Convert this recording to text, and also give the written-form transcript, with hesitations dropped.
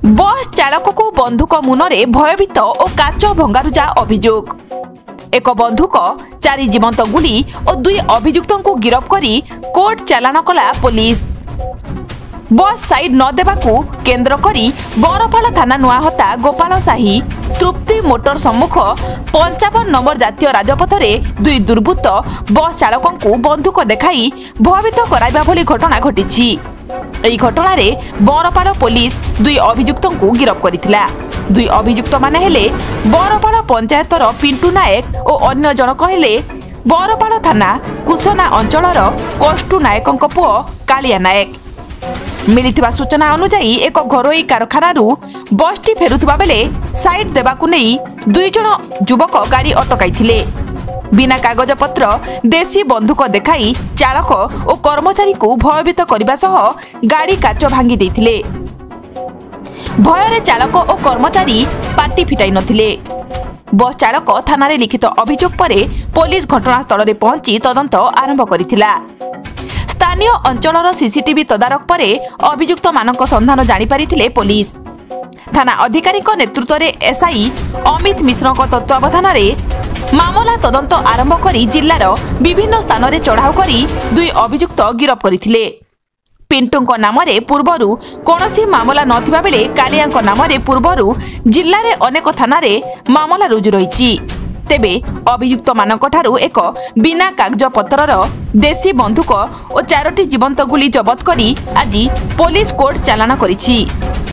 बस चालक को बंधुक मुନରେ भयभीत और काच भंगारुजा अभियोग। एक बंधुक 4 जीवंत गुली और 2 अभियुक्तों को गिरफ्त करी कोर्ट चालान कला पुलिस। बस साइड न देवाकू केन्द्र करी बरपाल थाना नुआहता गोपाल साही तृप्ति मोटर सम्मुख 55 नंबर जातीय राजपथ में 2 दुर्बृत्त बस चालकों को बंधुक देखाई भयभीत कराइबा भली घटना घटी। एही घटना रे बरपाल पुलिस 2 अभियुक्तों को गिरफ्त करिथिला। 2 अभियुक्त माने हेले बरपाल पंचायतर पिंटू नायक और अन्य जनक हेले बरपाल थाना कुसना अंचलर कष्टू नायकों पुओ कालिया नायक। मिलिथिबा सूचना अनुसार एक घरोई कारखानारू बसटी फेरुथिबा बेले साइड देबाकू नहीं 2 जन युवक गाड़ी अटकाइथिले। बिना कागज पत्र देशी बंधुक देखाई चालक और कर्मचारी को भयभीत करने सह गाड़ी काच भांगी देथिले। भୟରେ चालक और कर्मचारी पार्टी फिटाई नथिले। बस चालक थाना रे लिखित अभियोग पर पुलिस घटनास्थल में पहुंची तदंत आरंभ करिथिला। स्थानीय अंचलर सीसीटीवी तदारक पर अभियुक्त मानक संधान जानी पारिथिले पुलिस। थाना अधिकारी नेतृत्व में एसआई अमित मिश्र तत्वावधान में मामला तदंत आरंभ करी जिल्लार विभिन्न स्थान में चढ़ाऊ करी 2 अभियुक्त गिरफ्त करथिले। पिंटू नाम पूर्वरु कौनसी मामला नथिबा बेले कालिया नाम पूर्वरु जिल्ला रे अनेक थाना रे मामला रुजु रही। तेबे अभियुक्त मानक ठारू एक बिना कागज पत्रर देशी बंधुक और 4टी जीवंत गुली जबत करी आज पुलिस कोर्ट चालान करिछि।